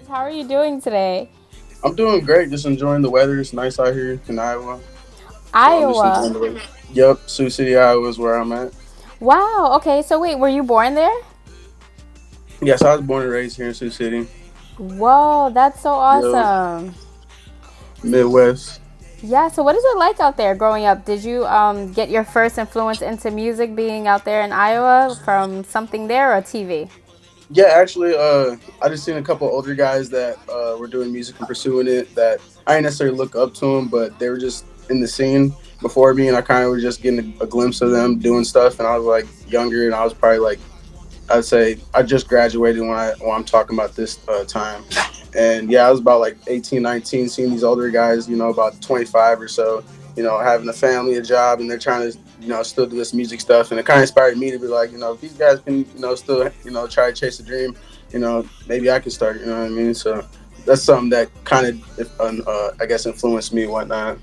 How are you doing today? I'm doing great. Just enjoying the weather. It's nice out here in Iowa, so I'm just Iowa. enjoying the weather. Yep, Sioux City, Iowa is where I'm at. Wow. Okay, so wait, were you born there? Yes, I was born and raised here in Sioux City. Whoa, that's so Yep, awesome. Midwest. Yeah, so what is it like out there growing up? Did you get your first influence into music being out there in Iowa from something there or TV? Yeah, actually, I just seen a couple older guys that were doing music and pursuing it. That I didn't necessarily look up to them, but they were just in the scene before me, and I kind of was just getting a glimpse of them doing stuff. And I was like younger, and I was probably like I'd say I just graduated when I'm talking about this time, and yeah, I was about like 18, 19, seeing these older guys, about 25 or so, having a family, a job, and they're trying to, still do this music stuff, and it kind of inspired me to be like, if these guys can, still, try to chase a dream, maybe I can start, you know what I mean? So that's something that kind of, I guess, influenced me and whatnot.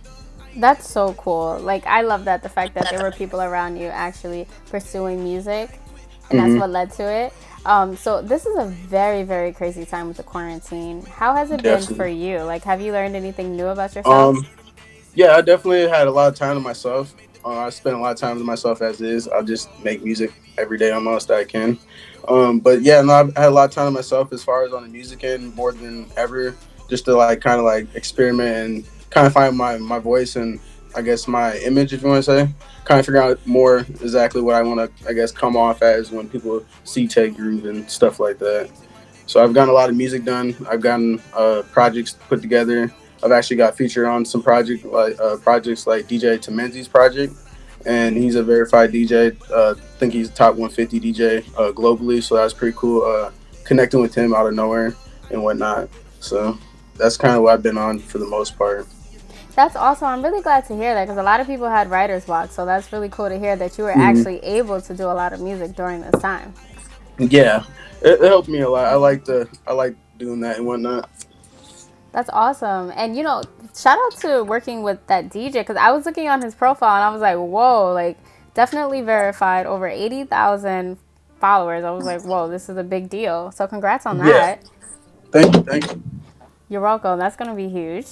That's so cool. Like, I love that the fact that there were people around you actually pursuing music, and that's Hmm. what led to it. So this is a very, very crazy time with the quarantine. How has it been for Definitely. you? Like, have you learned anything new about yourself? Um, Yeah, I definitely had a lot of time to myself. I spend a lot of time to myself as is. I just make music every day almost that I can. But yeah, no, I've had a lot of time to myself as far as on the music end more than ever, just to like kind of like experiment and kind of find my voice and I guess my image, if you want to say, kind of figure out more exactly what I want to I guess come off as when people see Tay Groove and stuff like that. So I've gotten a lot of music done. I've gotten projects put together. I've actually got featured on some projects like DJ Temenzi's project, and he's a verified DJ. I think he's a top 150 DJ globally. So that's pretty cool. Connecting with him out of nowhere and whatnot. So that's kind of what I've been on for the most part. That's awesome. I'm really glad to hear that because a lot of people had writer's block. So that's really cool to hear that you were Hmm. actually able to do a lot of music during this time. Yeah, it helped me a lot. I like doing that and whatnot. That's awesome. And shout out to working with that DJ because I was looking on his profile and I was like, whoa, like definitely verified over 80,000 followers. I was like, whoa, this is a big deal. So congrats on Yeah, that. thank you. You're welcome. That's going to be huge.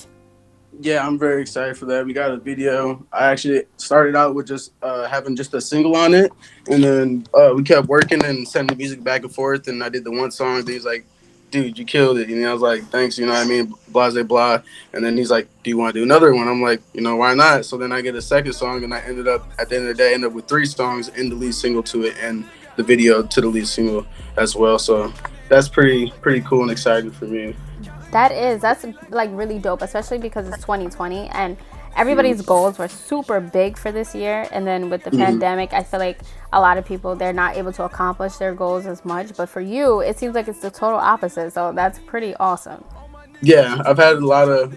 Yeah, I'm very excited for that. We got a video. I actually started out with just having just a single on it, and then we kept working and sending music back and forth. And I did the one song. And he's like, "Dude, you killed it." I was like, "Thanks." You know what I mean? Blah blah blah. And then he's like, "Do you want to do another one?" I'm like, "Why not?" So then I get a second song, and I ended up at the end of the day, ended up with three songs and the lead single to it, and the video to the lead single as well. So that's pretty cool and exciting for me. That's like really dope, especially because it's 2020 and everybody's Mm-hmm. goals were super big for this year. And then with the Mm-hmm. pandemic, I feel like a lot of people they're not able to accomplish their goals as much. But for you, it seems like it's the total opposite. So that's pretty awesome. Yeah, I've had a lot of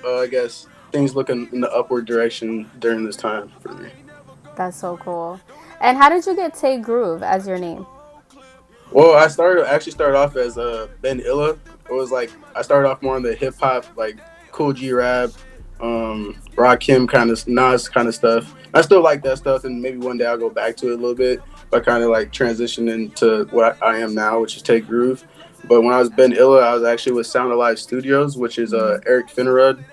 I guess things looking in the upward direction during this time for me. That's so cool. And how did you get Tay Groove as your name? Well, actually started off as Ben Illa. It was like I started off more on the hip hop like Cool G rap, Rakim kind of Nas kind of stuff. I still like that stuff, and maybe one day I'll go back to it a little bit. But kind of like transition into what I am now, which is Take Groove. But when I was Ben Illa, I was actually with Sound Alive Studios, which is Eric Finnerud,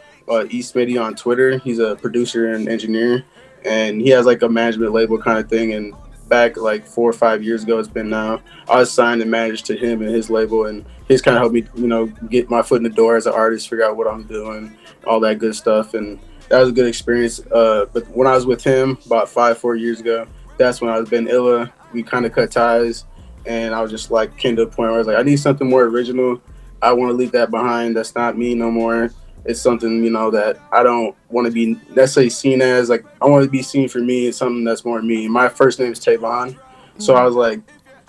East Midi on Twitter. He's a producer and engineer, and he has like a management label kind of thing. And back like 4 or 5 years ago, it's been now. I was signed and managed to him and his label, and he's kind of helped me, get my foot in the door as an artist, figure out what I'm doing, all that good stuff, and that was a good experience. But when I was with him about 5 4 years ago, that's when I was Ben Illa. We kind of cut ties, and I was just like came to a point where I was like, I need something more original. I want to leave that behind. That's not me no more. It's something that I don't want to be necessarily seen as. Like I want to be seen for me. It's something that's more me. My first name is Tavon, so I was like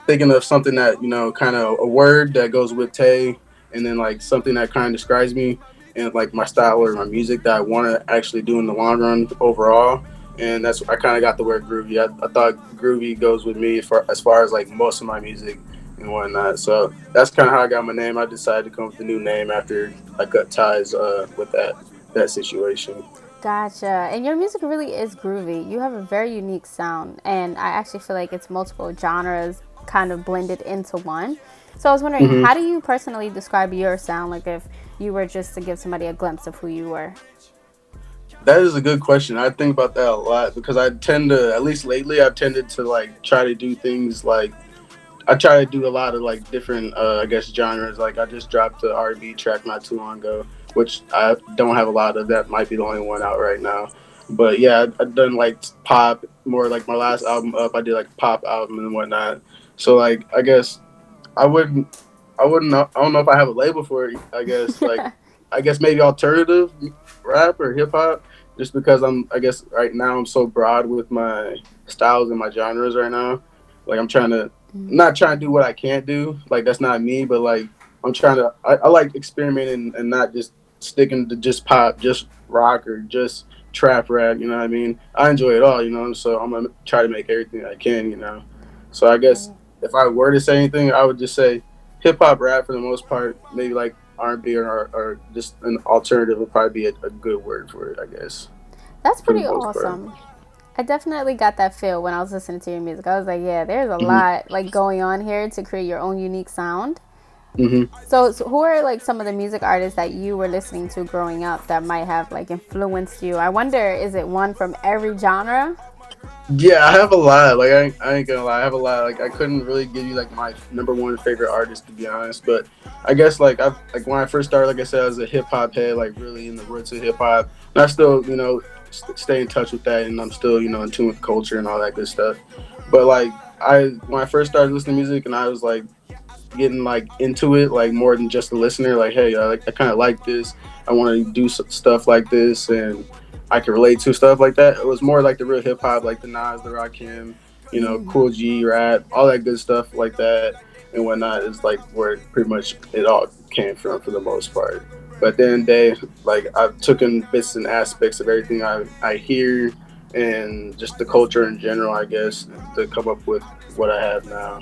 thinking of something that kind of a word that goes with Tay, and then like something that kind of describes me and like my style or my music that I want to actually do in the long run overall. And that's I kind of got the word groovy. I thought groovy goes with me as far as like most of my music and whatnot. So that's kind of how I got my name. I decided to come up with a new name after I cut ties with that situation. Gotcha. And your music really is groovy. You have a very unique sound, and I actually feel like it's multiple genres kind of blended into one. So I was wondering, Hmm. how do you personally describe your sound? Like if you were just to give somebody a glimpse of who you were. That is a good question. I think about that a lot because I tend to, at least lately, I've tended to like try to do things like I try to do a lot of like different, I guess, genres. Like I just dropped the R&B track not too long ago, which I don't have a lot of. That might be the only one out right now. But yeah, I've done like pop more. Like my last album up, I did like a pop album and whatnot. So like I guess I wouldn't. I wouldn't know. I don't know if I have a label for it. I guess like I guess maybe alternative rap or hip hop. Just because I'm. I guess right now I'm so broad with my styles and my genres right now. Like I'm trying to not trying to do what I can't do. Like that's not me. But like I'm trying to. I like experimenting and not just sticking to just pop, just rock or just trap rap. You know what I mean? I enjoy it all. You know. So I'm gonna try to make everything I can. You know. So I guess Right. if I were to say anything, I would just say hip hop rap for the most part. Maybe like R&B or just an alternative would probably be a good word for it. I guess That's for the pretty most part. awesome. I definitely got that feel when I was listening to your music. I was like, yeah, there's a Hmm. lot like going on here to create your own unique sound. Hmm. So who are like some of the music artists that you were listening to growing up that might have like influenced you? I wonder, is it one from every genre? Yeah, I have a lot. Like I ain't gonna lie, I have a lot. Like I couldn't really give you like my number one favorite artist to be honest, but I guess like I like when I first started, like I said, I was a hip hop head, like really in the roots of hip hop, and I still stay in touch with that, and I'm still in tune with culture and all that good stuff. But like I when I first started listening to music, and I was like getting like into it like more than just a listener, like hey I kind of like this, I want to do stuff like this, and I can relate to stuff like that. It was more like the real hip-hop, like the Nas, the Rakim, Cool G rap, all that good stuff like that and whatnot is like where pretty much it all came from for the most part. But then they like I've taken bits and aspects of everything I hear and just the culture in general, I guess, to come up with what I have now.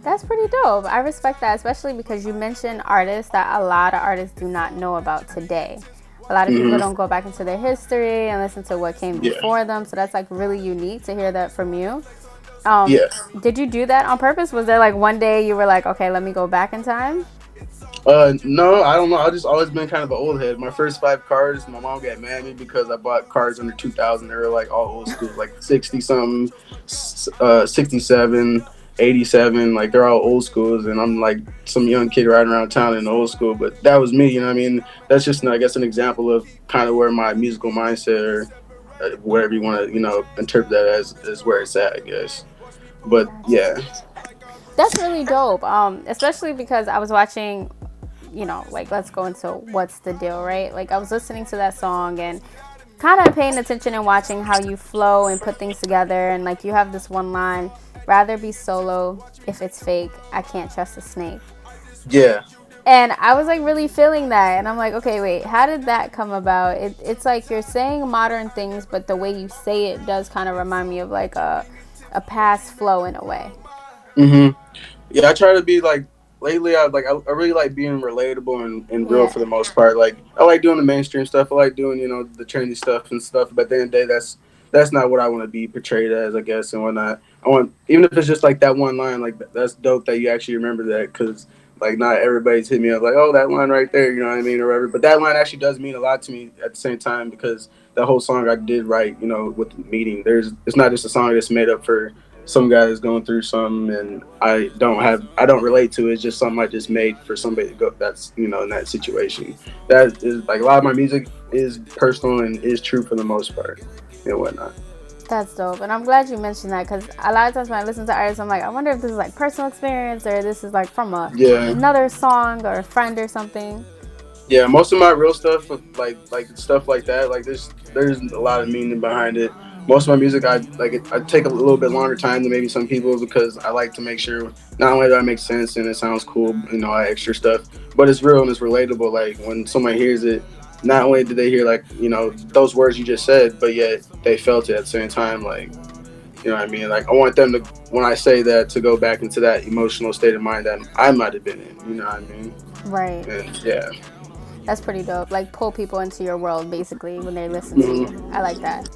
That's pretty dope. I respect that, especially because you mentioned artists that a lot of artists do not know about today. A lot of people Hmm. don't go back into their history and listen to what came Yeah. before them. So that's like really unique to hear that from you. Yeah. Did you do that on purpose? Was there like one day you were like, okay, let me go back in time? No, I don't know. I just always been kind of an old head. My first five cars, my mom got mad at me because I bought cars under 2000. They were like all old school, like 60 something, 67, 87. Like they're all old schools, and I'm like some young kid riding around town in old school. But that was me, you know what I mean? That's just, I guess, an example of kind of where my musical mindset or whatever you want to, interpret that as, is where it's at, I guess. But yeah. That's really dope. Especially because I was watching, like let's go into what's the deal, right? Like I was listening to that song and kind of paying attention and watching how you flow and put things together. And like you have this one line, rather be solo if it's fake. I can't trust a snake. Yeah. And I was like really feeling that. And I'm like, okay, wait, how did that come about? It's like you're saying modern things, but the way you say it does kind of remind me of like a past flow in a way. Hmm. Yeah, I try to be like lately. I really like being relatable and real Yeah. for the most part. Like I like doing the mainstream stuff. I like doing the trendy stuff and stuff. But at the end of the day, that's not what I want to be portrayed as, I guess, and whatnot. I want even if it's just like that one line, like that's dope that you actually remember that because like not everybody's hit me up like oh that line right there, you know what I mean or whatever. But that line actually does mean a lot to me at the same time because the whole song I did write, with the meeting. It's not just a song that's made up for some guy is going through something and I don't relate to it. It's just something I just made for somebody to go that's in that situation. That is like a lot of my music is personal and is true for the most part and whatnot. That's dope. And I'm glad you mentioned that because a lot of times when I listen to artists, I'm like, I wonder if this is like personal experience or this is like from Yeah. another song or a friend or something. Yeah, most of my real stuff, like stuff like that, like there's a lot of meaning behind it. Most of my music, I take a little bit longer time than maybe some people because I like to make sure not only do I make sense and it sounds cool, I extra stuff, but it's real and it's relatable. Like when someone hears it, not only did they hear like those words you just said, but yet they felt it at the same time. Like what I mean? Like I want them to when I say that to go back into that emotional state of mind that I might have been in. You know what I mean? Right. And yeah. That's pretty dope. Like pull people into your world basically when they listen to Mhm. you. I like that.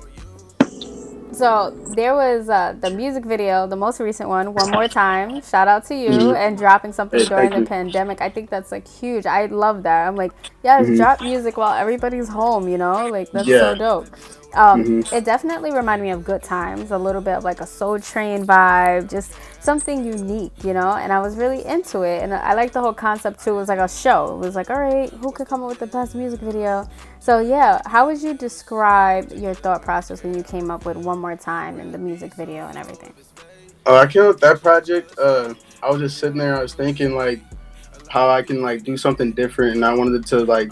So there was the music video, the most recent one, One More Time. Shout out to you Hmm. and dropping something Hey, during thank the you. pandemic. I think that's like huge. I love that. I'm like, yes, Hmm. drop music while everybody's home, you know? Like that's so Yeah. dope. Hmm. It definitely reminded me of Good Times, a little bit of like a Soul Train vibe, just something unique, you know? And I was really into it. And I like the whole concept too. It was like a show. It was like, all right, who could come up with the best music video? So yeah, how would you describe your thought process when you came up with One More Time and the music video and everything? I came up with that project. I was just sitting there. I was thinking like how I can like do something different, and I wanted it to like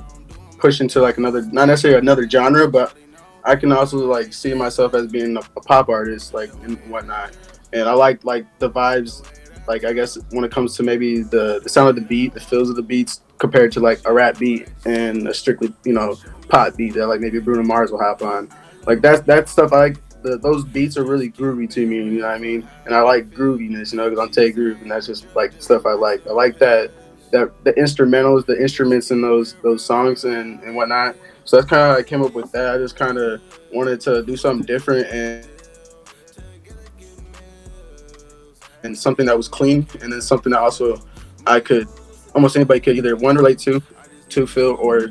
push into like another, not necessarily another genre, but I can also like see myself as being a pop artist, like and whatnot. And I like the vibes, like I guess when it comes to maybe the sound of the beat, the feels of the beats compared to like a rap beat and a strictly pop beat that like maybe Bruno Mars will hop on. Like that stuff. I like those beats are really groovy to me. You know what I mean? And I like grooviness, because I'm Tay Groove, and that's just like stuff I like. I like that the instrumentals, the instruments in those songs and whatnot. So that's kind of how I came up with that. I just kind of wanted to do something different and something that was clean, and then something that also I could almost anybody could either one relate to feel, or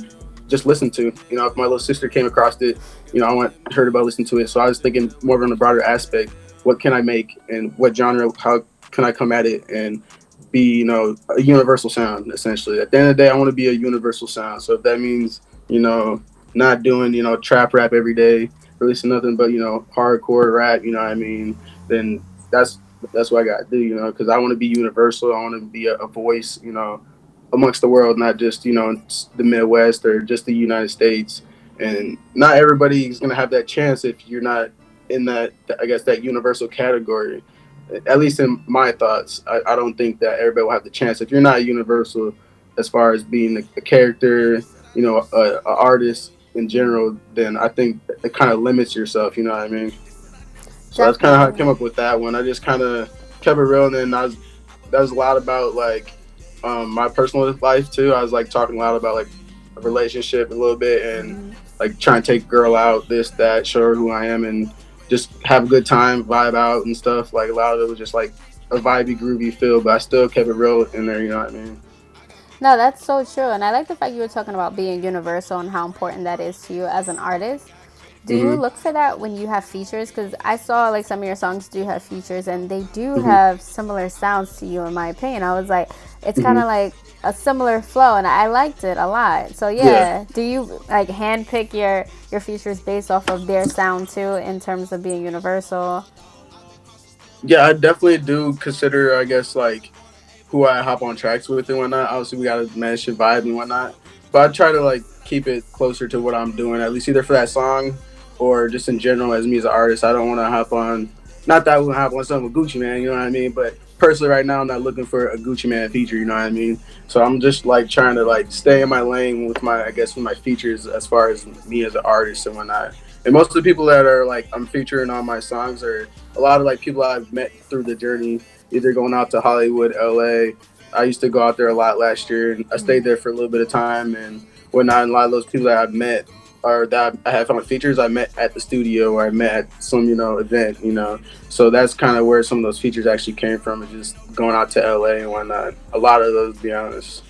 just listen to. If my little sister came across it, I want her to be able to listen to it. So I was thinking more on the broader aspect. What can I make and what genre? How can I come at it and be a universal sound? Essentially, at the end of the day, I want to be a universal sound. So if that means not doing trap rap every day, releasing nothing but hardcore rap, you know what I mean, then that's what I got to do, because I want to be universal. I want to be a voice, amongst the world, not just the Midwest or just the United States. And not everybody's gonna have that chance if you're not in that, I guess, that universal category. At least in my thoughts, I don't think that everybody will have the chance if you're not universal as far as being a character, a artist in general. Then I think it kind of limits yourself. You know what I mean? So that's kind of how I Definitely. came up with that one. I just kind of kept it real, and then that was a lot about like my personal life too. I was like talking a lot about like a relationship a little bit, and like trying to take a girl out, this that, show her who I am, and just have a good time, vibe out and stuff. Like a lot of it was just like a vibey, groovy feel, but I still kept it real in there. You know what I mean? No, that's so true. And I like the fact you were talking about being universal and how important that is to you as an artist. Do you Hmm. look for that when you have features? Because I saw like some of your songs do have features and they do Hmm. have similar sounds to you, in my opinion. I was like, it's kind Hmm. of like a similar flow and I liked it a lot. So Yeah. yeah, do you like handpick your features based off of their sound too in terms of being universal? Yeah, I definitely do consider, I guess, like who I hop on tracks with and whatnot. Obviously, we gotta manage the vibe and whatnot. But I try to like keep it closer to what I'm doing, at least either for that song or just in general as me as an artist. I don't want to hop on. Not that I would hop on something with Gucci Man, you know what I mean? But personally, right now, I'm not looking for a Gucci Man feature, you know what I mean? So I'm just like trying to like stay in my lane with my, I guess, with my features as far as me as an artist and whatnot. And most of the people that are like I'm featuring on my songs are a lot of like people I've met through the journey, either going out to Hollywood, LA. I used to go out there a lot last year, and I stayed there for a little bit of time and whatnot. And a lot of those people that I've met or that I have on features I met at the studio or I met at some event. So that's kind of where some of those features actually came from, and just going out to LA and whatnot. A lot of those, to be honest.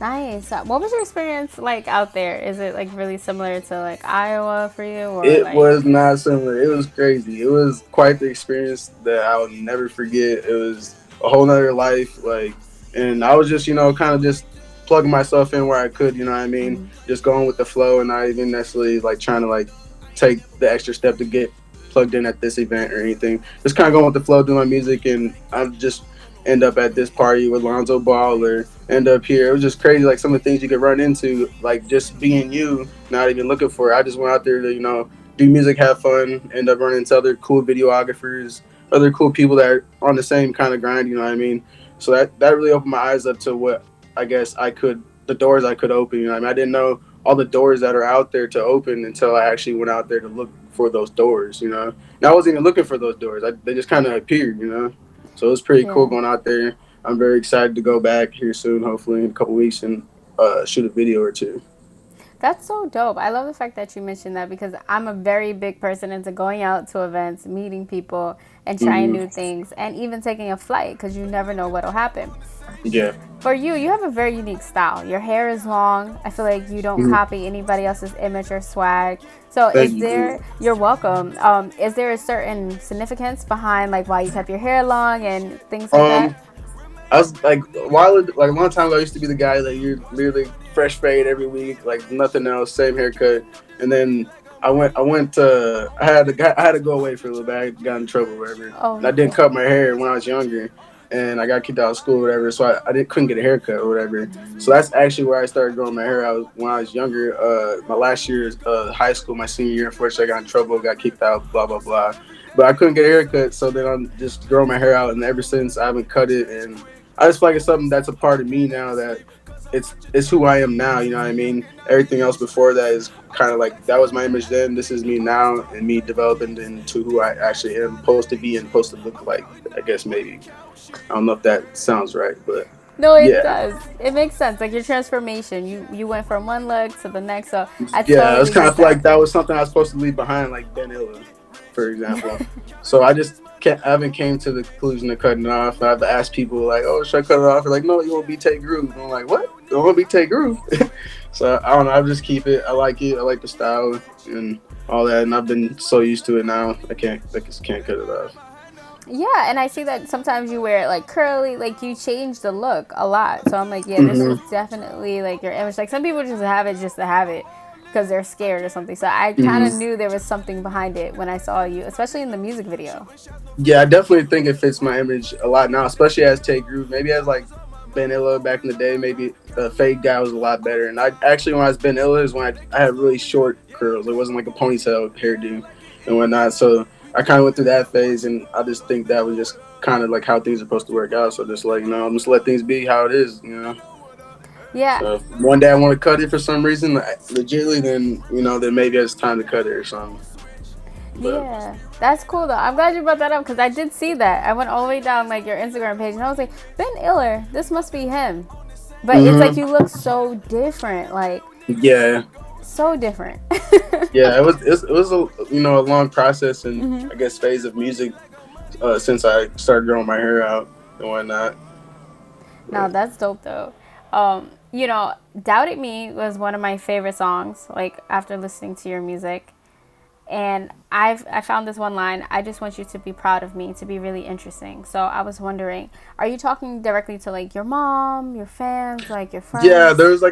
Nice. What was your experience like out there? Is it like really similar to like Iowa for you or It like was not similar. It was crazy. It was quite the experience that I will never forget. It was a whole nother life. Like, and I was just, kind of just plugging myself in where I could, you know what I mean? Just going with the flow and not even necessarily like trying to like take the extra step to get plugged in at this event or anything. Just kind of going with the flow, doing my music, and I just end up at this party with Lonzo Ball or end up here. It was just crazy, like some of the things you could run into, like just being you, not even looking for it. I just went out there to, do music, have fun, end up running into other cool videographers, other cool people that are on the same kind of grind, you know what I mean? So that really opened my eyes up to what I guess the doors I could open, you know what I mean? I didn't know all the doors that are out there to open until I actually went out there to look for those doors. And I wasn't even looking for those doors. They just kind of appeared. So it was pretty cool yeah. going out there. I'm very excited to go back here soon, hopefully in a couple weeks, and shoot a video or two. That's so dope. I love the fact that you mentioned that because I'm a very big person into going out to events, meeting people, and trying Hmm. new things, and even taking a flight because you never know what'll happen. Yeah. For you, you have a very unique style. Your hair is long. I feel like you don't Hmm. copy anybody else's image or swag. So, Thank is you. there? You're welcome. Is there a certain significance behind like why you kept your hair long and things like that? Um, I was like like a long time ago. I used to be the guy that you literally fresh fade every week, like nothing else, same haircut. And then I had to go away for a little bit. I got in trouble, or whatever, and I Oh, didn't okay. cut my hair when I was younger, and I got kicked out of school, or whatever. So I didn't couldn't get a haircut or whatever. So that's actually where I started growing my hair out when I was younger. My last year, high school, my senior year. Unfortunately, I got in trouble, got kicked out, blah blah blah. But I couldn't get a haircut, so then I'm just growing my hair out, and ever since I haven't cut it, and I just feel like it's something that's a part of me now that it's who I am now. You know what I mean? Everything else before that is kind of like that was my image then. This is me now, and me developing into who I actually am supposed to be and supposed to look like. I guess maybe I don't know if that sounds right, but No, it yeah, does. It makes sense. Like your transformation. You went from one leg to the next. So I yeah. It's totally kind get of like that. that was something I was supposed to leave behind, like Ben Illa, for example. So I just can't, I haven't came to the conclusion of cutting it off. I've asked people like, "Oh, should I cut it off?" They're like, "No, you want to be Tay Groove." And I'm like, "What? You want to be Tay Groove?" So I don't know. I just keep it. I like it. I like the style and all that. And I've been so used to it now. I just can't cut it off. Yeah, and I see that sometimes you wear it like curly, like you change the look a lot. So I'm like, yeah, this Hmm. is definitely like your image. Like some people just have it just to have it because they're scared or something. So I kind Hmm. of knew there was something behind it when I saw you, especially in the music video. Yeah, I definitely think it fits my image a lot now, especially as Tay Groove. Maybe as like Ben Illa back in the day, maybe the fade guy was a lot better. And I actually, when I was Ben Illa, is when I had really short curls. It wasn't like a ponytail hairdo and whatnot. So I kind of went through that phase, and I just think that was just kind of like how things are supposed to work out. So just like I'm just let things be how it is. Yeah, So if one day I want to cut it for some reason, legitly, then then maybe it's time to cut it or something. But yeah, that's cool though. I'm glad you brought that up because I did see that. I went all the way down like your Instagram page and I was like, Ben Iller, this must be him. But it's like hmm you look so different, like yeah. so different. Yeah, it was a a long process and I guess phase of music since I started growing my hair out and whatnot. No, But that's dope though. Doubt It Me was one of my favorite songs, like after listening to your music. And I found this one line, I just want you to be proud of me, to be really interesting. So I was wondering, are you talking directly to like your mom, your fans, like your yeah, friends? there was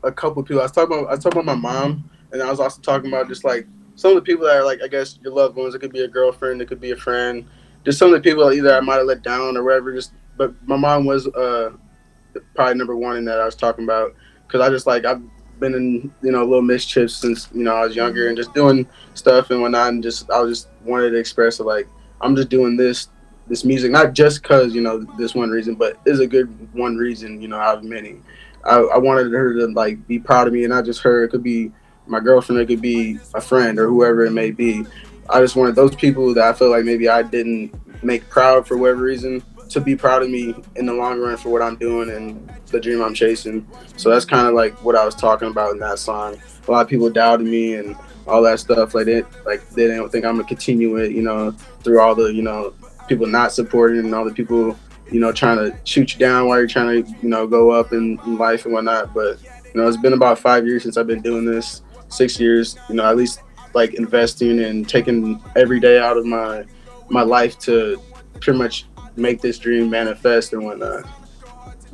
a couple of people. I was talking about my mom, and I was also talking about just like some of the people that are like I guess your loved ones. It could be a girlfriend, it could be a friend. Just some of the people that either I might have let down or whatever. Just but my mom was probably number one in that I was talking about because I just like I've been in little mischiefs since I was younger and just doing stuff and whatnot and just I was just wanted to express it like I'm just doing this music not just because this one reason but is a good one reason out of many. I wanted her to like be proud of me and not just her. It could be my girlfriend, it could be a friend or whoever it may be. I just wanted those people that I feel like maybe I didn't make proud for whatever reason to be proud of me in the long run for what I'm doing and the dream I'm chasing. So that's kind of like what I was talking about in that song. A lot of people doubted me and all that stuff. They didn't think I'm gonna continue it. Through all the people not supporting and all the people trying to shoot you down while you're trying to go up in life and whatnot. But it's been about 5 years since I've been doing this. 6 years. At least like investing and taking every day out of my life to pretty much make this dream manifest and whatnot.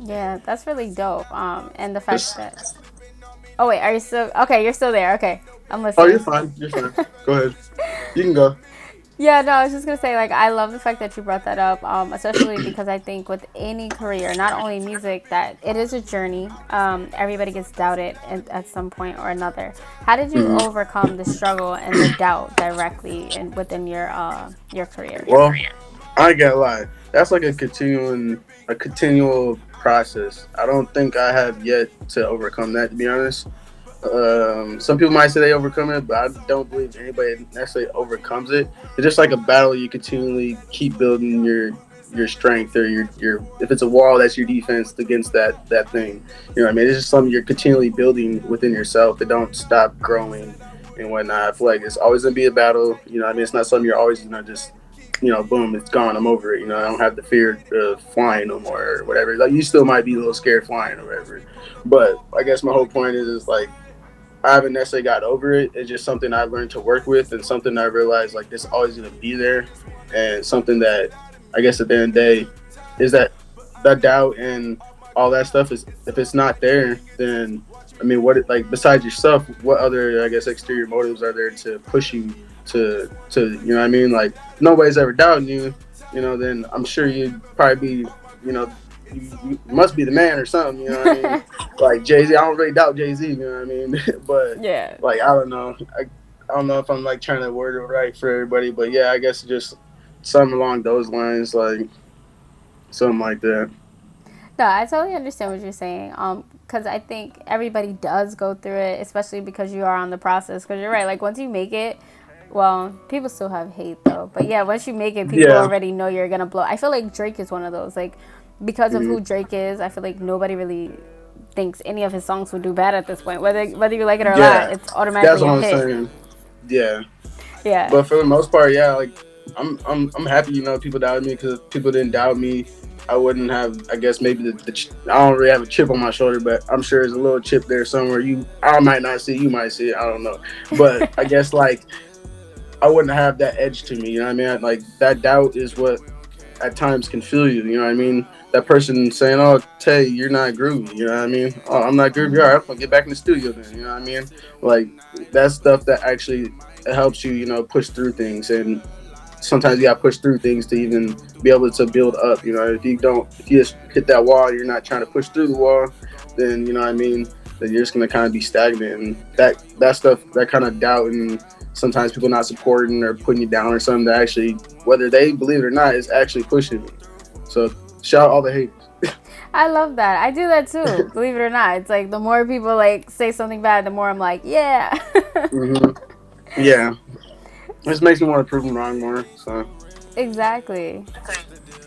Yeah, that's really dope. And the fact Just, that oh wait, are you still okay? You're still there. Okay, I'm oh, you're listening. fine. You're fine. Go ahead. You can go. Yeah, no, I was just gonna say, like, I love the fact that you brought that up, especially because I think with any career, not only music, that it is a journey. Everybody gets doubted at some point or another. How did you Hmm. overcome the struggle and the doubt directly and within your career? Well, I ain't gonna lie. That's like a continual process. I don't think I have yet to overcome that. To be honest, some people might say they overcome it, but I don't believe anybody necessarily overcomes it. It's just like a battle you continually keep building your strength, or your if it's a wall, that's your defense against that thing. You know what I mean? It's just something you're continually building within yourself that don't stop growing and whatnot. I feel like it's always gonna be a battle. You know what I mean? It's not something you're always gonna just, boom, it's gone, I'm over it. I don't have the fear of flying no more or whatever. Like, you still might be a little scared flying or whatever. But I guess my whole point is like, I haven't necessarily got over it. It's just something I've learned to work with, and something I realized like this is always gonna be there, and something that I guess at the end of the day is that doubt and all that stuff is, if it's not there, then I mean, what like besides yourself, what other, I guess, exterior motives are there to push you to what I mean? Like, nobody's ever doubting you, then I'm sure you'd probably be, you know you must be the man or something. You know what I mean? Like Jay-Z, I don't really doubt Jay-Z. You know what I mean? But Yeah. like, I don't know. I don't know if I'm like trying to word it right for everybody, but yeah, I guess just something along those lines, like something like that. No, I totally understand what you're saying. Because I think everybody does go through it, especially because you are on the process. Because you're right. Like, once you make it, well, people still have hate though. But yeah, once you make it, people Yeah. already know you're gonna blow. I feel like Drake is one of those. Like, because of Hmm. who Drake is, I feel like nobody really thinks any of his songs would do bad at this point. Whether you like it or not, Yeah. it's That's automatically what a I'm hit. saying. Yeah. Yeah. But for the most part, yeah, like I'm happy. People doubted me, because if people didn't doubt me, I wouldn't have. I guess maybe I don't really have a chip on my shoulder, but I'm sure there's a little chip there somewhere. I might not see, you might see it. I don't know, but I guess like I wouldn't have that edge to me. You know what I mean? Like, that doubt is what at times can feel you. You know what I mean? That person saying, "Oh, Tay, you're not groovy." You know what I mean? "Oh, I'm not groovy. All right, I'm gonna get back in the studio then." You know what I mean? Like, that stuff that actually helps you, push through things. And sometimes you got to push through things to even be able to build up. If you just hit that wall and you're not trying to push through the wall, then you know what I mean. Then you're just gonna kind of be stagnant, and that stuff, that kind of doubt, and sometimes people not supporting or putting you down or something, that actually, whether they believe it or not, is actually pushing me. So shout out all the haters. I love that. I do that too. Believe it or not, it's like the more people like say something bad, the more I'm like, yeah. Hmm. Yeah, it just makes me want to prove them wrong more. So Exactly.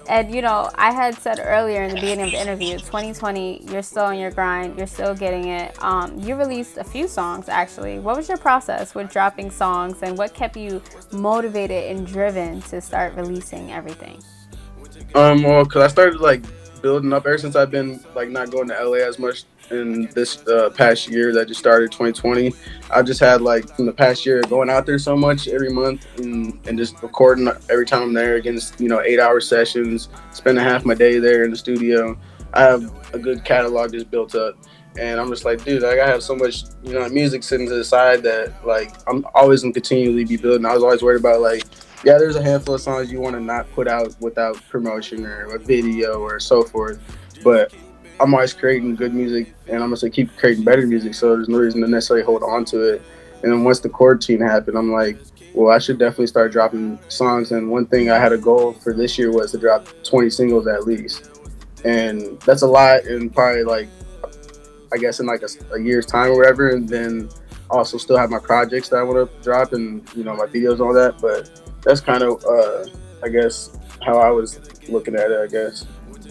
And I had said earlier in the beginning of the interview, 2020, you're still on your grind, you're still getting it. You released a few songs actually. What was your process with dropping songs, and what kept you motivated and driven to start releasing everything? Well, cause I started like building up ever since I've been like not going to LA as much in this past year that just started 2020. I've just had like from the past year going out there so much every month, and just recording every time I'm there, against 8-hour sessions, spending half my day there in the studio. I have a good catalog just built up. And I'm just like, dude, like, I have so much, music sitting to the side that like I'm always gonna continually be building. I was always worried about like, yeah, there's a handful of songs you want to not put out without promotion or a video or so forth. But I'm always creating good music, and I'm gonna keep creating better music. So there's no reason to necessarily hold on to it. And then once the quarantine happened, I'm like, well, I should definitely start dropping songs. And one thing I had a goal for this year was to drop 20 singles at least, and that's a lot. And probably like, I guess in like a year's time or whatever, and then also still have my projects that I want to drop, and my videos and all that. But that's kind of I guess how I was looking at it, I guess.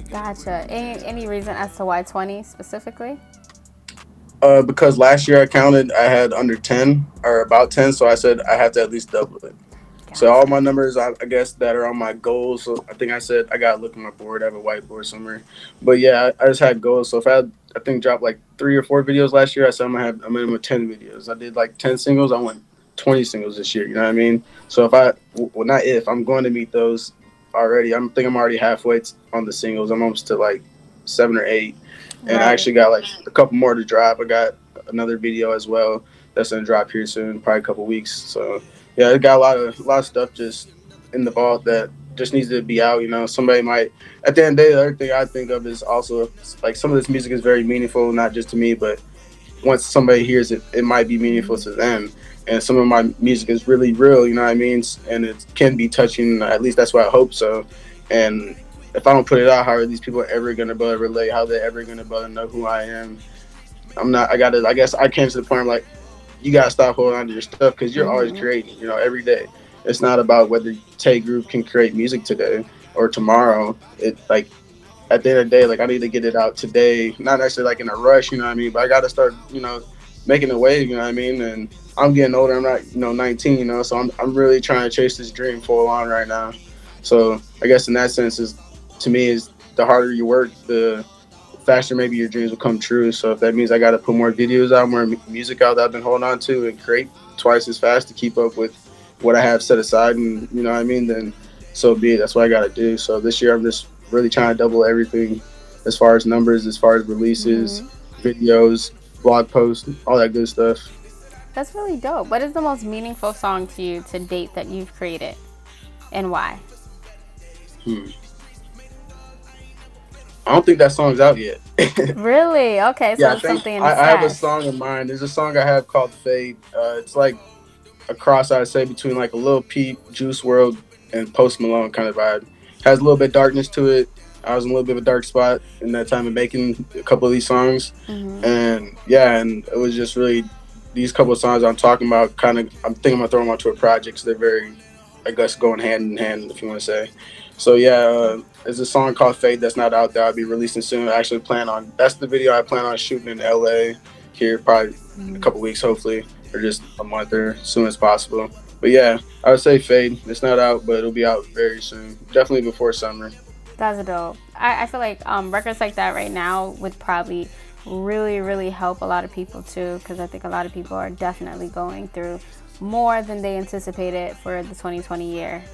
Gotcha. Any reason as to why 20 specifically? Because last year I counted, I had under 10 or about 10, so I said I have to at least double it. So all Gotcha. my numbers, I guess, that are on my goals. So I think I said I gotta look at my board. I have a whiteboard somewhere. But yeah, I just had goals. So if I had, I think, dropped like 3 or 4 videos last year, I said I'm gonna have a minimum of 10 videos. I did like 10 singles. I went 20 singles this year. You know what I mean? So if well, not if, I'm going to meet those already. I'm already halfway on the singles. I'm almost to like 7 or 8, and I Right. actually got like a couple more to drop. I got another video as well that's gonna drop here soon, probably a couple weeks. So yeah, it got a lot of stuff just in the vault that just needs to be out. Somebody might, at the end of the day, the other thing I think of is also like some of this music is very meaningful, not just to me, but once somebody hears it, it might be meaningful to them. And some of my music is really real, you know what I mean? And it can be touching. At least that's what I hope so. And if I don't put it out, how are these people ever gonna be able to relate? How are they ever gonna be able to know who I am? I'm not. I gotta. I guess I came to the point where, like, you gotta stop holding on to your stuff, because you're always Mm-hmm. creating. Every day. It's not about whether Tay Groove can create music today. or tomorrow. It like at the end of the day, like I need to get it out today, not necessarily like in a rush, you know what I mean? But I got to start, making a wave, you know what I mean? And I'm getting older. I'm not, 19, so I'm really trying to chase this dream full on right now. So I guess in that sense is to me is the harder you work, the faster maybe your dreams will come true. So if that means I got to put more videos out, more music out that I've been holding on to, and create twice as fast to keep up with what I have set aside, and you know what I mean, then so be it. That's what I got to do. So this year I'm just really trying to double everything as far as numbers, as far as releases, Mm-hmm. videos, blog posts, all that good stuff. That's really dope. What is the most meaningful song to you to date that you've created, and why? Hmm. I don't think that song's out yet. Really? Okay, so Yeah, I it's think something in the I have a stash. song in mind. There's a song I have called Fade. It's like a cross, I'd say, between like a Lil Peep, Juice World, and Post Malone kind of vibe. Has a little bit of darkness to it. I was in a little bit of a dark spot in that time of making a couple of these songs, Mm-hmm. and yeah, and it was just really these couple of songs I'm talking about. Kind of, I'm thinking I'm gonna throw them onto a project. So they're very, I guess, going hand in hand, if you want to say. So yeah, there's a song called Fade that's not out there. I'll be releasing soon. I actually plan on that's the video I plan on shooting in LA here probably in a couple weeks, hopefully, or just a month or as soon as possible. But yeah, I would say Fade. It's not out, but it'll be out very soon. Definitely before summer. That's dope. I feel like records like that right now would probably really, really help a lot of people too, because I think a lot of people are definitely going through more than they anticipated for the 2020 year.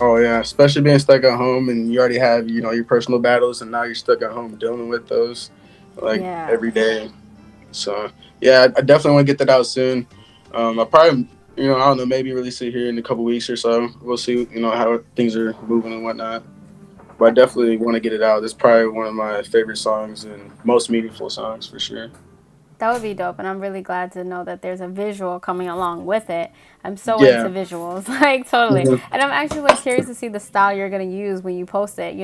Oh yeah, especially being stuck at home and you already have your personal battles, and now you're stuck at home dealing with those like Yeah, every day. So yeah, I definitely want to get that out soon. I probably I don't know, maybe release it here in a couple weeks or so. We'll see how things are moving and whatnot. But I definitely want to get it out. It's probably one of my favorite songs and most meaningful songs for sure. that would be dope. And I'm really glad to know that there's a visual coming along with it. I'm so into Yeah. visuals, like totally. Hmm. And I'm actually like curious to see the style you're gonna use when you post it.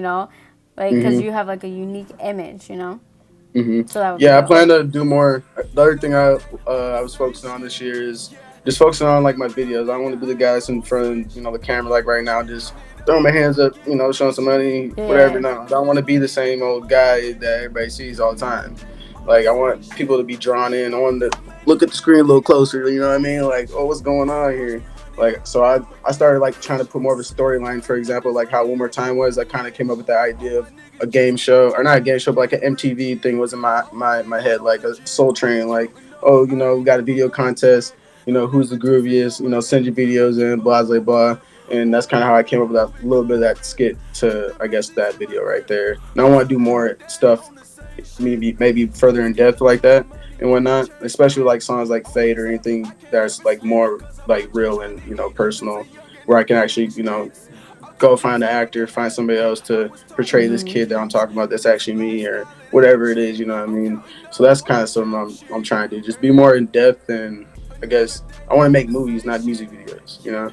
Like because Hmm. you have like a unique image. Hmm. So that would be Yeah, I dope. plan to do more. The other thing I was focusing on this year is just focusing on like my videos. I want to be the guy that's in front of the camera like right now, just throwing my hands up, showing some money, whatever. Yeah. No, I don't want to be the same old guy that everybody sees all the time. Like I want people to be drawn in. I want them to look at the screen a little closer. You know what I mean? Like, oh, what's going on here? Like, so I started like trying to put more of a storyline. For example, like how One More Time was. I kind of came up with the idea of a game show, or not a game show, but like an MTV thing was in my head, like a Soul Train. Like, oh, we got a video contest. Who's the grooviest? Send your videos in, blah blah blah. And that's kind of how I came up with that little bit of that skit to, I guess, that video right there. And I want to do more stuff, maybe further in depth like that and whatnot, especially like songs like Fade or anything that's like more like real and personal, where I can actually go find an actor, find somebody else to portray this Mm-hmm. kid that I'm talking about that's actually me or whatever it is, you know what I mean? So that's kind of something I'm trying to do, just be more in depth. And I guess I want to make movies, not music videos. I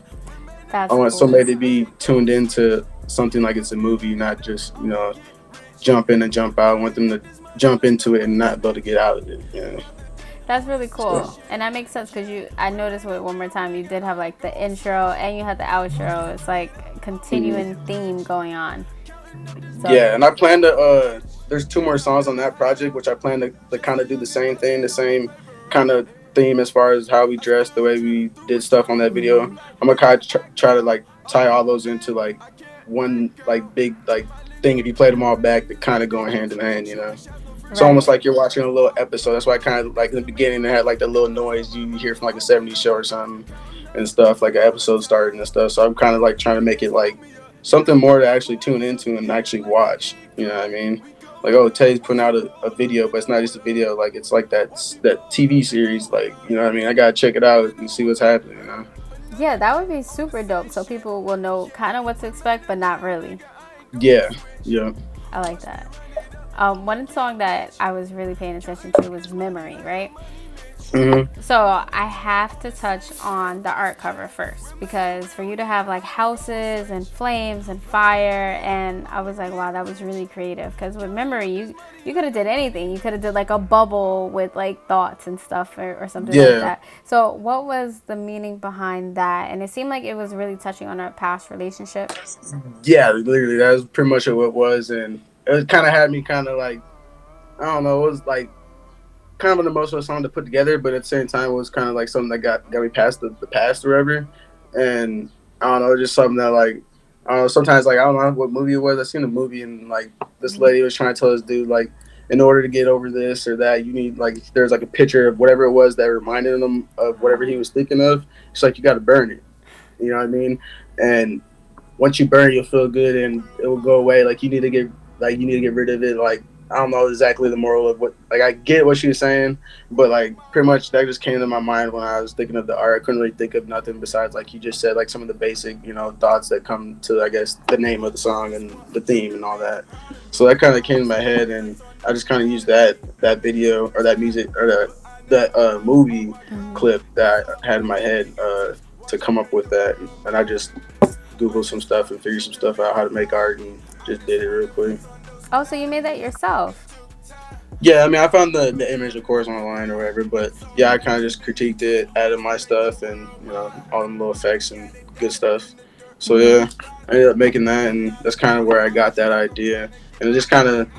That's want cool. somebody to be tuned into something like it's a movie, not just jump in and jump out. I want them to jump into it and not be able to get out of it. That's really So cool, and that makes sense because I noticed with One More Time you did have like the intro and you had the outro. It's like mhm. continuing theme going on. So Yeah, and I plan to. There's two more songs on that project, which I plan to kind of do the same thing, the same kind of theme as far as how we dressed, the way we did stuff on that video. mm-hmm. I'm gonna kind of try to like tie all those into like one like big like thing. If you play them all back, they kind of going hand in hand. It's almost Right. like you're watching a little episode. That's why I kind of like in the beginning they had like the little noise you hear from like a '70s show or something and stuff, like an episode starting and stuff. So I'm kind of like trying to make it like something more to actually tune into and actually watch. You know what I mean? Like, oh, Tay's putting out a video, but it's not just a video. Like it's like that TV series. Like, you know what I mean? I gotta check it out and see what's happening. Yeah, that would be super dope. So people will know kind of what to expect, but not really. Yeah, yeah. I like that. One song that I was really paying attention to was Memory, right? Hmm. So I have to touch on the art cover first because for you to have like houses and flames and fire, and I was like, wow, that was really creative. Because with memory, you could have did anything. You could have did like a bubble with like thoughts and stuff or something like Yeah, that. So what was the meaning behind that? And it seemed like it was really touching on a past relationship. yeah, literally, that was pretty much what it was, and it kind of had me kind of like, I don't know, it was like kind of an emotional song to put together, but at the same time, it was kind of like something that got me past the past or whatever. And I don't know, just something that like I don't know. Sometimes like I don't know what movie it was. I seen a movie and like this lady was trying to tell this dude like in order to get over this or that, you need like there's like a picture of whatever it was that reminded him of whatever he was thinking of. It's like you got to burn it. You know what I mean? And once you burn, you'll feel good and it will go away. Like you need to get rid of it. Like I don't know exactly the moral of what. Like I get what she was saying, but like pretty much that just came to my mind when I was thinking of the art. I couldn't really think of nothing besides like you just said, like some of the basic thoughts that come to I guess the name of the song and the theme and all that. So that kind of came to my head, and I just kind of used that video or that music or that movie clip that I had in my head to come up with that, and I just Google some stuff and figure some stuff out how to make art and just did it real quick. Oh, so you made that yourself? Yeah, I mean, I found the image, of course, online or whatever, but yeah, I kind of just critiqued it, added my stuff, and all them little effects and good stuff. So yeah, I ended up making that, and that's kind of where I got that idea, and it just kind of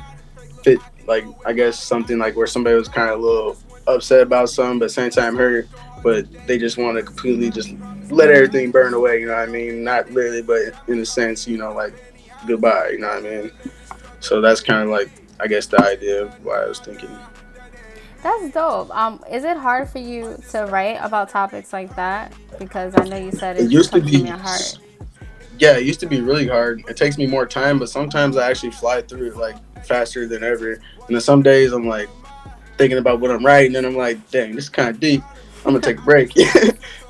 fit, like I guess something like where somebody was kind of a little upset about something, but at the same time hurt, but they just want to completely just let everything burn away. You know what I mean? Not literally, but in a sense, like goodbye. You know what I mean? So that's kind of like I guess the idea of why I was thinking. That's dope. Is it hard for you to write about topics like that? Because I know you said It it used to comes from be, your heart. yeah, it used to be really hard. It takes me more time, but sometimes I actually fly through it like faster than ever. And then some days I'm like thinking about what I'm writing, and I'm like, dang, this is kind of deep. I'm gonna take a break.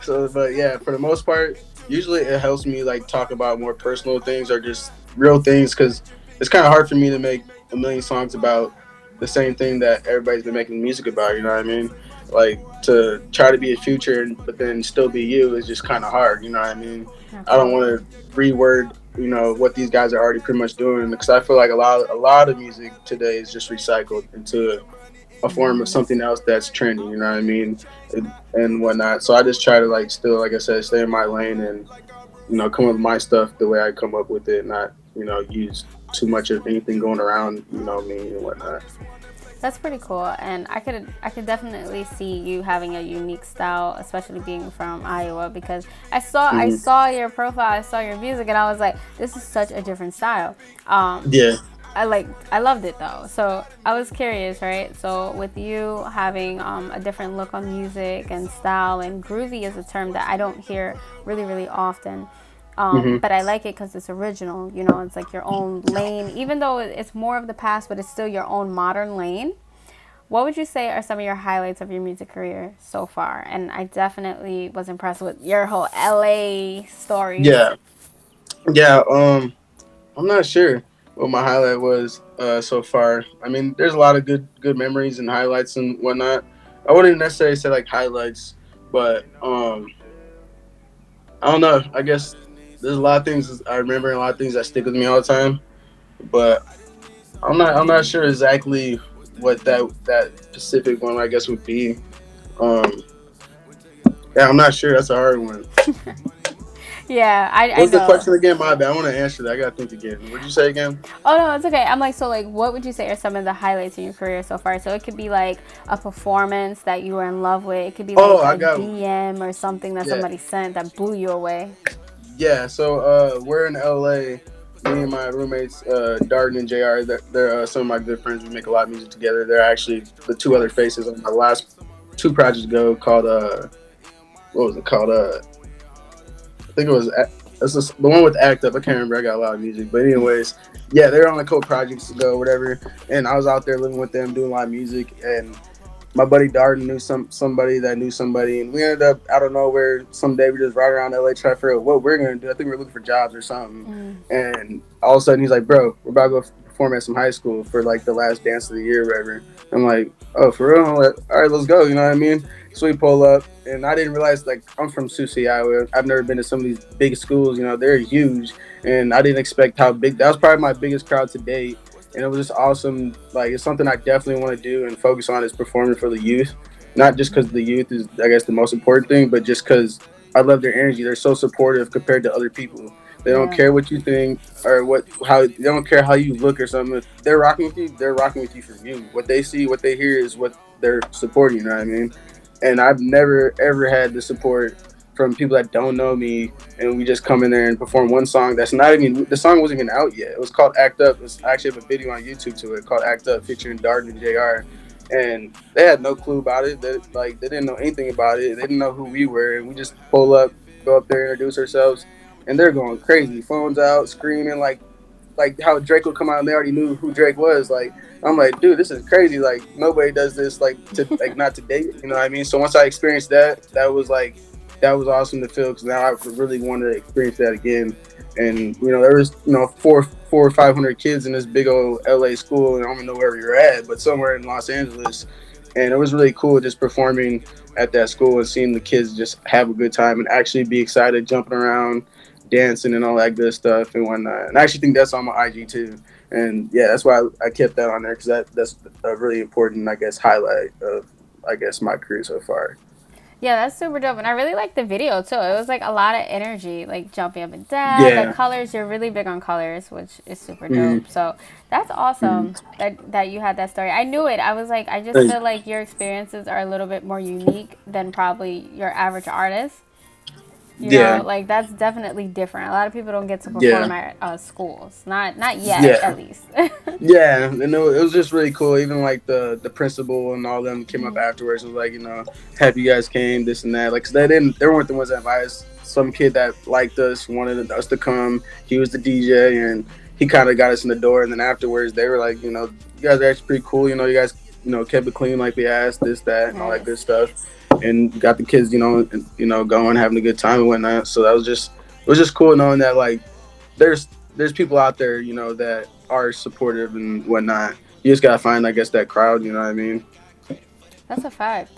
So, but yeah, for the most part, usually it helps me like talk about more personal things or just real things because it's kind of hard for me to make a million songs about the same thing that everybody's been making music about. You know what I mean? Like to try to be a future, but then still be you is just kind of hard. You know what I mean? I don't Okay. want to reword what these guys are already pretty much doing because I feel like a lot of music today is just recycled into a form of something else that's trendy. You know what I mean, and whatnot. So I just try to like still, like I said, stay in my lane and come up with my stuff the way I come up with it, not use too much of anything going around me and whatnot. That's pretty cool, and I could definitely see you having a unique style, especially being from Iowa. Because I Hmm. saw your profile, I saw your music, and I was like, this is such a different style. Um, Yeah. I loved it though. So I was curious, right? So with you having a different look on music and style, and groovy is a term that I don't hear really often. Hmm. But I like it because it's original. You know, it's like your own lane, even though it's more of the past, but it's still your own modern lane. What would you say are some of your highlights of your music career so far? And I definitely was impressed with your whole LA stories. Yeah. Yeah. I'm not sure what my highlight was so far. I mean, there's a lot of good memories and highlights and whatnot. I wouldn't necessarily say like highlights, but I don't know. I guess there's a lot of things I remember and a lot of things that stick with me all the time. But I'm not sure exactly what that specific one I guess would be. Um, yeah, I'm not sure. That's a hard one. Yeah, I What's the know. question again? My bad. I want to answer that. I gotta think again. What'd you say again? Oh no, it's okay. I'm like, so like, what would you say are some of the highlights in your career so far? So it could be like a performance that you were in love with. It could be Oh, like I a got DM or something that yeah, somebody sent that blew you away. yeah. So we're in LA. Me and my roommates, Darden and Jr. They're some of my good friends. We make a lot of music together. They're actually the two other Nice. faces on my last two projects ago called what was it called? I think it was this is the one with Act Up. I can't remember. I got a lot of music, but anyways, yeah, they were on a couple projects ago, whatever. And I was out there living with them, doing a lot of music. And my buddy Darden knew somebody that knew somebody, and we ended up out of nowhere. Someday we just ride around LA trying to figure out what we're gonna do. I think we were looking for jobs or something. And all of a sudden he's like, "Bro, we're about to go perform at some high school for like the last dance of the year, or whatever. I'm like, oh, for real? I'm like, all right, let's go. You know what I mean? So we pull up, and I didn't realize like I'm from Sioux City, Iowa. I've never been to some of these big schools. You know, they're huge, and I didn't expect how big. That was probably my biggest crowd to date, and it was just awesome. Like it's something I definitely want to do and focus on is performing for the youth, not just because the youth is, I guess, the most important thing, but just because I love their energy. They're so supportive compared to other people. They don't Yeah. care what you think or what how they don't care how you look or something. If they're rocking with you, they're rocking with you for you. What they see, what they hear is what they're supporting. You know what I mean? And I've never ever had the support from people that don't know me, and we just come in there and perform one song that's not even the song wasn't even out yet. It was called Act Up. I actually have a video on YouTube to it called Act Up featuring Darden and Jr. And they had no clue about it. They didn't know anything about it. They didn't know who we were, and we just pull up, go up there, introduce ourselves, and they're going crazy, phones out, screaming like how Drake would come out and they already knew who Drake was. Like I'm like, dude, this is crazy. Like nobody does this not to date. You know what I mean? So once I experienced that, that was awesome to feel because now I really wanted to experience that again. And there was four or 500 kids in this big old LA school, and I don't even know where you're at, but somewhere in Los Angeles. And it was really cool just performing at that school and seeing the kids just have a good time and actually be excited, jumping around, dancing, and all that good stuff and whatnot. And I actually think that's on my IG too. And yeah, that's why I kept that on there because that's a really important, I guess, highlight of my career so far. Yeah, that's super dope. And I really like the video too. It was like a lot of energy, like jumping up and down. The Yeah. colors, you're really big on colors, which is super Mm-hmm. dope. So that's Mm-hmm. awesome that you had that story. I knew it. I was like, I just feel like your experiences are a little bit more unique than probably your average artist. You know, Yeah. like that's definitely different. A lot of people don't get to perform Yeah. at schools. Not yet, at Yeah. least. Yeah, and it was just really cool. Even like the principal and all them came up Mhm. afterwards. And was like, happy you guys came, this and that. Like, 'cause they weren't the ones that invited us. Some kid that liked us wanted us to come. He was the DJ, and he kind of got us in the door. And then afterwards, they were like, you guys are actually pretty cool. You guys, kept it clean like we asked, this, that, and all that good Nice. stuff. And got the kids, going, having a good time and whatnot. So it was just cool knowing that like there's people out there, that are supportive and whatnot. You just gotta find, I guess, that crowd. You know what I mean? That's a fact.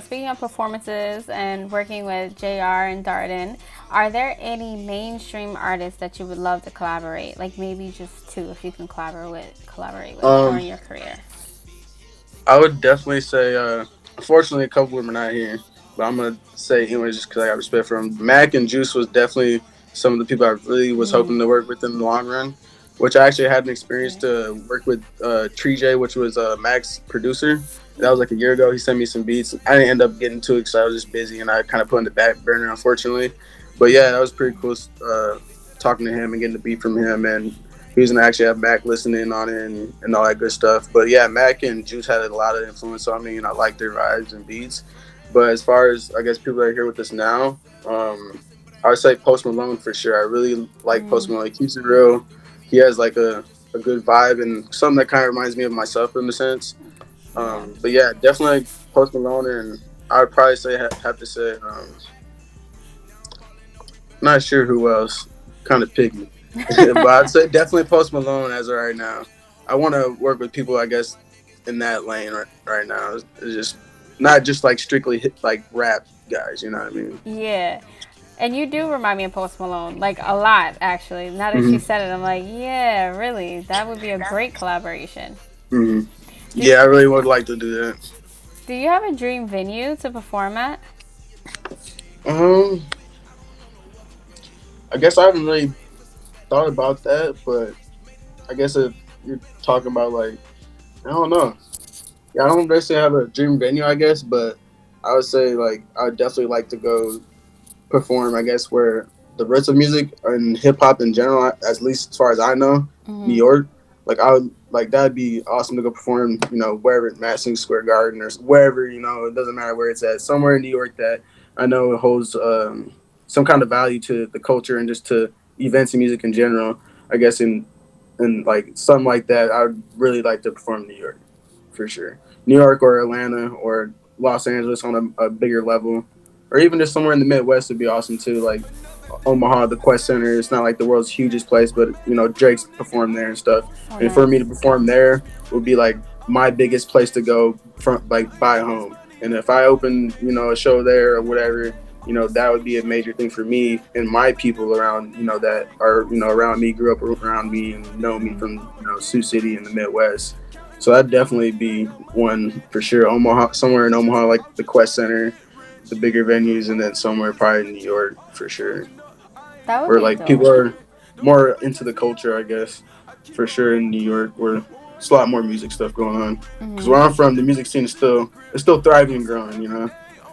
Speaking of performances and working with JR and Darden, are there any mainstream artists that you would love to collaborate? Like maybe just two, if you can collaborate with Um, during your career. I would definitely say, unfortunately, a couple of them are not here, but I'm gonna say anyways, just because I got respect for them. Mac and Juice was definitely some of the people I really was hoping to work with in the long run. Which I actually had an experience Yeah. to work with Tree J, which was Mac's producer. That was like a year ago. He sent me some beats. I didn't end up getting to it because I was just busy and I kind of put in the back burner, unfortunately. But yeah, that was pretty cool talking to him and getting the beat from him. And he was gonna actually have Mac listening on it and all that good stuff. But yeah, Mac and Juice had a lot of influence on me, and I like their vibes and beats. But as far as I guess people that are here with us now, I would say Post Malone for sure. I really like Post Malone. He keeps it real. He has like a good vibe and something that kind of reminds me of myself in a sense. Yeah. But yeah, definitely Post Malone, and I would probably have to say not sure who else. Kind of picky, but I'd say definitely Post Malone as of right now. I want to work with people, I guess, in that lane right now. It's just not just like strictly like rap guys. You know what I mean? Yeah. And you do remind me of Post Malone, like a lot, actually. Now that you Hmm. said it, I'm like, yeah, really, that would be a great collaboration. Hmm. Do, Yeah, I really would like to do that. do you have a dream venue to perform at? Um, I guess I haven't really thought about that, but I guess if you're talking about like, I don't know. Yeah, I don't necessarily have a dream venue, I guess, but I would say like I would definitely like to go perform. I guess where the roots of music and hip hop in general, at least as far as I know, New York. Like I would like that'd be awesome to go perform. Wherever Madison Square Garden or wherever. It doesn't matter where it's at. Somewhere in New York that I know it holds some kind of value to the culture and just to events and music in general. I guess in like something like that, I would really like to perform in New York for sure. New York or Atlanta or Los Angeles on a bigger level, or even just somewhere in the Midwest would be awesome too. Like Omaha, the Quest Center. It's not like the world's hugest place, but Drake's performed there and stuff. Oh, And for me to nice. perform there would be like my biggest place to go from like by home. And if I open a show there or whatever, that would be a major thing for me and my people around that are around me, grew up around me, and know me Hmm. from Sioux City in the Midwest. So that'd definitely be one for sure. Omaha, somewhere in Omaha, like the Quest Center, the bigger venues, and then somewhere probably in New York for sure, That would where be like people dope. are more into the culture, I guess, for sure in New York, where there's a lot more music stuff going on. Because Hmm. where I'm from, the music scene is still thriving and growing.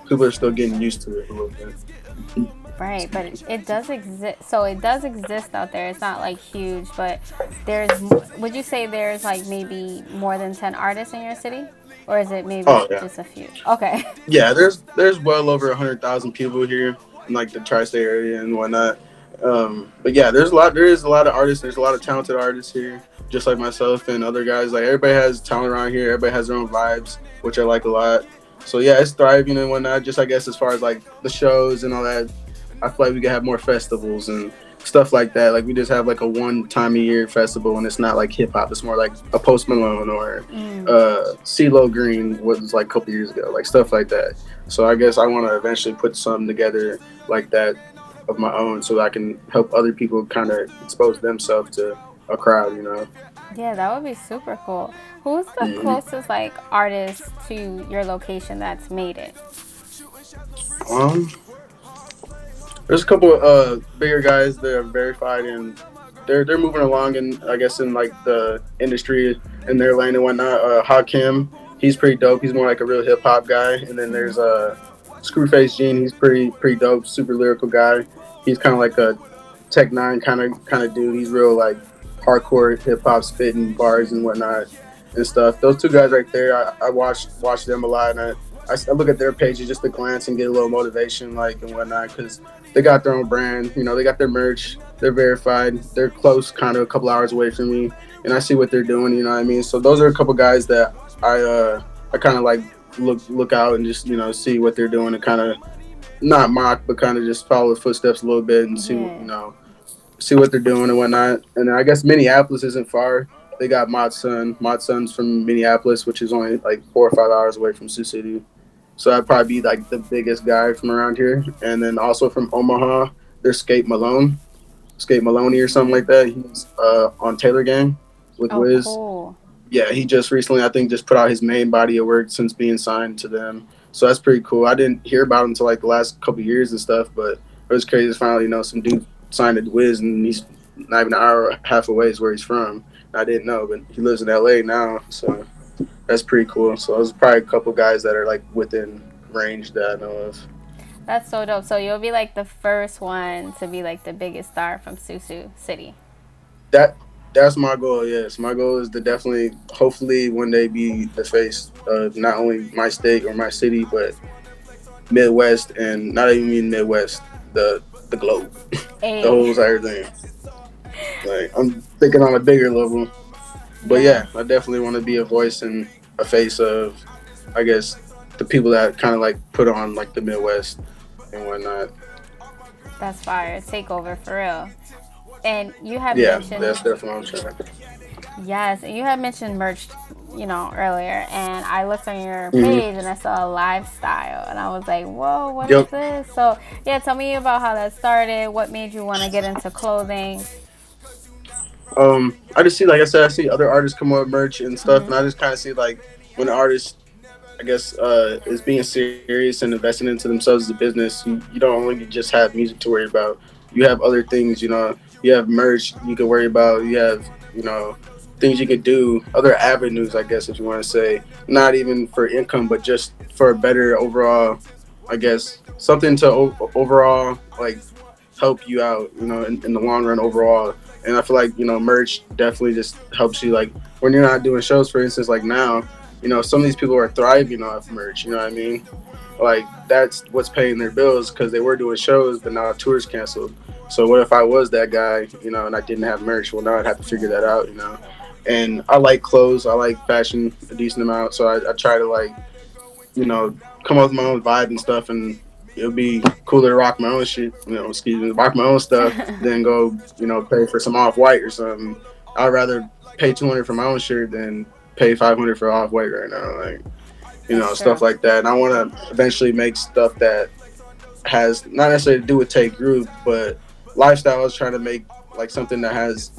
People are still getting used to it a little bit. Right, but it does exist. So it does exist out there. It's not like huge, but would you say there's like maybe more than 10 artists in your city? Or is it maybe Oh yeah, just a few? Okay. yeah. There's well over 100,000 people here in like the tri-state area and whatnot. But yeah, there is a lot of artists. There's a lot of talented artists here, just like myself and other guys. Like everybody has talent around here. Everybody has their own vibes, which I like a lot. So yeah, it's thriving and whatnot. Just I guess as far as like the shows and all that, I feel like we could have more festivals and stuff like that. Like we just have like a one time a year festival, and it's not like hip hop. It's more like a Post Malone or Mm, CeeLo Green was like a couple years ago, like stuff like that. So I guess I want to eventually put something together like that of my own, so that I can help other people kind of expose themselves to a crowd. yeah, that would be super cool. Who's the Hmm. closest like artist to your location that's made it? Um, there's a couple bigger guys that are verified and they're moving along and I guess in like the industry in their lane and whatnot. Hakim, he's pretty dope. He's more like a real hip hop guy. And then there's Screwface Gene. He's pretty dope. Super lyrical guy. He's kind of like a Tech Nine kind of dude. He's real like hardcore hip hop spitting bars and whatnot and stuff. Those two guys right there, I watch them a lot and I look at their pages just to glance and get a little motivation like and whatnot because they got their own brand. They got their merch. They're verified. They're close, kind of a couple hours away from me, and I see what they're doing. You know what I mean? So those are a couple guys that I kind of like look out and just see what they're doing and kind of not mock, but kind of just follow the footsteps a little bit and see Yeah. see what they're doing and whatnot. And I guess Minneapolis isn't far. They got Mod Sun. Mod Sun's from Minneapolis, which is only like 4 or 5 hours away from Sioux City. So I'd probably be like the biggest guy from around here. And then also from Omaha, there's Skate Maloney or something like that. He's on Taylor Gang with Oh, Wiz. cool. Yeah, he just recently, I think, just put out his main body of work since being signed to them. So that's pretty cool. I didn't hear about him until like the last couple years and stuff, but it was crazy to finally, some dude signed to Wiz and he's not even an hour and a half away is where he's from. I didn't know, but he lives in LA now, so that's pretty cool. So there's probably a couple guys that are like within range that I know of. That's so dope. So you'll be like the first one to be like the biggest star from Susu City. That that's my goal. Yes, my goal is to definitely, hopefully, one day be the face of not only my state or my city, but Midwest and not even mean Midwest, the globe, the whole A. entire thing. Like I'm thinking on a bigger level, but Yes. yeah, I definitely want to be a voice and a face of, I guess, the people that kind of like put on like the Midwest and whatnot. That's fire. Takeover for real. And you had Yeah, mentioned, that's definitely what I'm trying. yes, and you had mentioned merch, earlier. And I looked on your Mm-hmm. page and I saw a lifestyle. And I was like, whoa, what is Yep. this? So, yeah, tell me about how that started. What made you want to get into clothing? I just see, like I said, I see other artists come up with merch and stuff, Hmm. and I just kind of see like when an artist, I guess, is being serious and investing into themselves as a business, you don't only just have music to worry about. You have other things, you have merch you can worry about. You have, you know, things you could do, other avenues, I guess, if you want to say, not even for income, but just for a better overall, I guess, something to overall, like, help you out, in the long run overall. And I feel like, merch definitely just helps you, like, when you're not doing shows, for instance, like now, some of these people are thriving off merch, you know what I mean? Like, that's what's paying their bills because they were doing shows, but now tours canceled. So what if I was that guy, and I didn't have merch? Well, now I'd have to figure that out. And I like clothes, I like fashion a decent amount, so I try to, like, you know, come up with my own vibe and stuff, and it'll be cooler to rock my own shit, excuse me, rock my own stuff, than go, pay for some off white or something. I'd rather pay 200 for my own shirt than pay 500 for off white right now. Like, That's stuff true. like that. And I want to eventually make stuff that has not necessarily to do with Take Group, but lifestyle is trying to make like something that has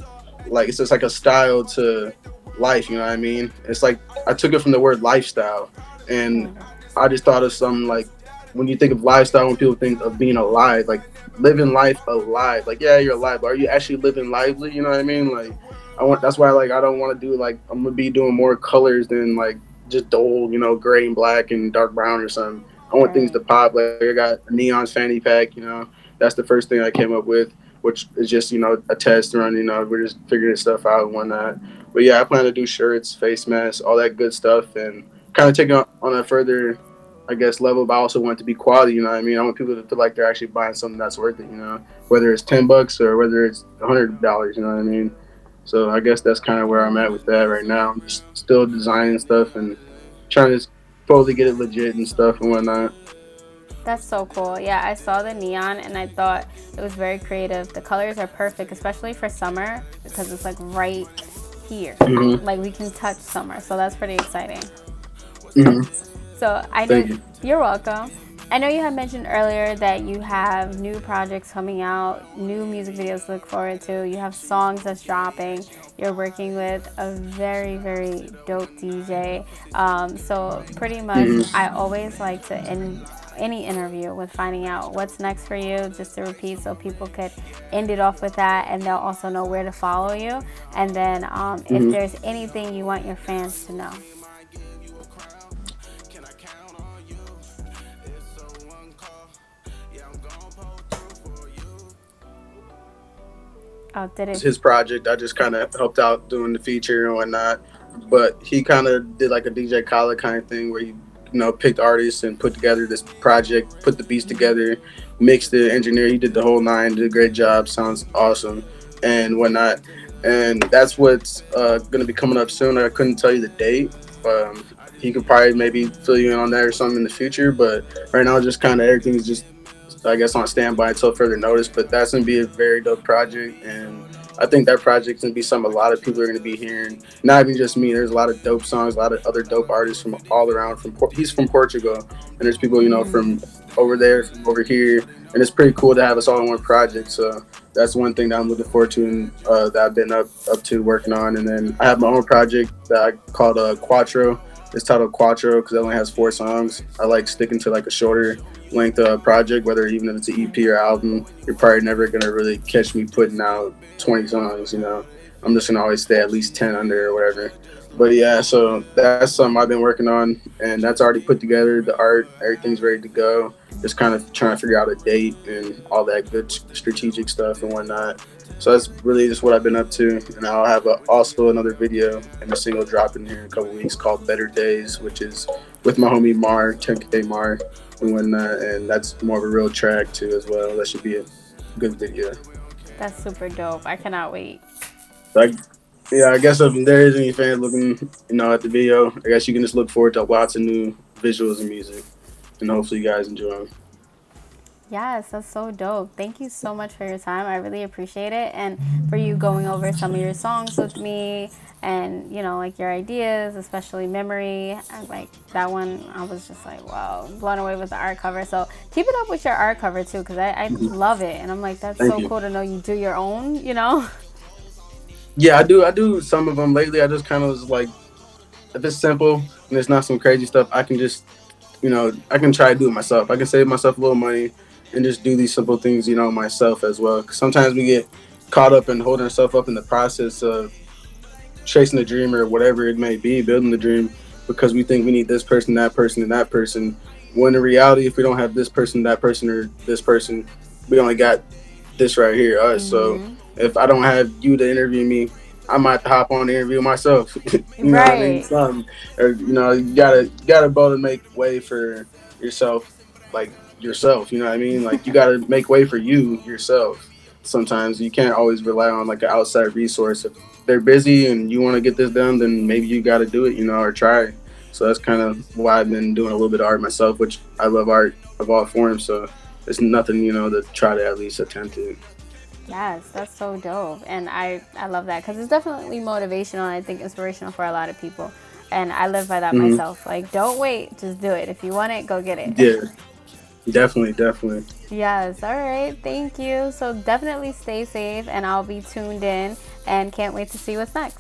like it's just like a style to life. You know what I mean? It's like I took it from the word lifestyle, and Mm, I just thought of something like when you think of lifestyle, when people think of being alive, like living life alive. Like yeah, you're alive, but are you actually living lively? You know what I mean? Like I want. That's why like I don't want to do like I'm gonna be doing more colors than like just dull, gray and black and dark brown or something. I want things right. to pop. Like I got a neon fanny pack. That's the first thing I came up with, which is just a test run. We're just figuring stuff out and whatnot. But yeah, I plan to do shirts, face masks, all that good stuff, and kind of take it on a further, I guess, level. But I also want it to be quality. You know what I mean? I want people to feel like they're actually buying something that's worth it. Whether it's $10 or whether it's $100. You know what I mean? So I guess that's kind of where I'm Yeah. at with that right now. I'm just still designing stuff and trying to slowly get it legit and stuff and whatnot. That's so cool. Yeah, I saw the neon and I thought it was very creative. The colors are perfect, especially for summer because it's like right here. Hmm. Like we can touch summer. So that's pretty exciting. Hmm. So I Thank know you. you're welcome. I know you had mentioned earlier that you have new projects coming out, new music videos to look forward to. You have songs that's dropping. You're working with a very, very dope DJ. So pretty much, Hmm. I always like to end any interview with finding out what's next for you, just to repeat, so people could end it off with that, and they'll also know where to follow you. And then, if Hmm. there's anything you want your fans to know. Oh, did it? His project. I just kind of helped out doing the feature and whatnot. But he kind of did like a DJ Khaled kind of thing where he, picked artists and put together this project, put the beats together, mixed it, engineer. He did the whole nine, did a great job. Sounds awesome and whatnot. And that's what's going to be coming up soon. I couldn't tell you the date. He could probably maybe fill you in on that or something in the future. But right now, just kind of everything's just I guess on standby until further notice. But that's gonna be a very dope project, and I think that project's gonna be something a lot of people are gonna be hearing. Not even just me. There's a lot of dope songs, a lot of other dope artists from all around. He's from Portugal, and there's people from over there, from over here, and it's pretty cool to have us all in one project. So that's one thing that I'm looking forward to, and that I've been up to working on. And then I have my own project that I called Quattro. It's titled Quattro because it only has 4 songs. I like sticking to like a shorter length project, whether even if it's an EP or album. You're probably never gonna really catch me putting out 20 songs. I'm just gonna always stay at least 10 under or whatever. But yeah, so that's something I've been working on, and that's already put together. The art, everything's ready to go. Just kind of trying to figure out a date and all that good strategic stuff and whatnot. So that's really just what I've been up to, and I'll have also another video and a single dropping here in a couple weeks called "Better Days," which is with my homie Mar, 10K Mar, and whatnot, and that's more of a real track too as well. That should be a good video. That's super dope. I cannot wait. Like, yeah, I guess if there is any fans looking, at the video, I guess you can just look forward to lots of new visuals and music, and hopefully you guys enjoy them. Yes, that's so dope. Thank you so much for your time. I really appreciate it. And for you going over some of your songs with me and, like your ideas, especially Memory. And like that one, I was just like, wow, blown away with the art cover. So keep it up with your art cover too, because I Mhm. love it. And I'm like, that's Thank so you. cool to know you do your own. Yeah, I do. I do some of them lately. I just kind of was like, if it's simple and it's not some crazy stuff, I can just, I can try to do it myself. I can save myself a little money and just do these simple things, myself as well. 'Cause sometimes we get caught up in holding ourselves up in the process of chasing a dream or whatever it may be, building the dream, because we think we need this person, that person, and that person. When in reality, if we don't have this person, that person, or this person, we only got this right here, us. So if I don't have you to interview me, I might hop on the interview myself. You know what I mean? Right. Something, or you gotta both make way for yourself, like yourself. You know what I mean? Like you gotta make way for you yourself. Sometimes you can't always rely on like an outside resource. If they're busy and you want to get this done, then maybe you got to do it, or try. So that's kind of why I've been doing a little bit of art myself, which I love art. of all forms. So it's nothing, to try to at least attempt it. Yes, that's so dope. And I love that because it's definitely motivational and I think inspirational for a lot of people. And I live by that Hmm. myself. Like, don't wait, just do it. If you want it, go get it. Yeah, definitely, definitely. Yes, all right. Thank you. So definitely stay safe and I'll be tuned in and can't wait to see what's next.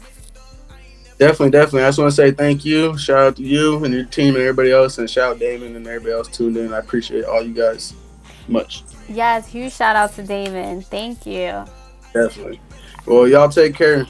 Definitely, definitely. I just want to say thank you. Shout out to you and your team and everybody else, and shout out Damon and everybody else tuned in. I appreciate all you guys much. Yes, huge shout out to Damon. Thank you. Definitely. Well, y'all take care.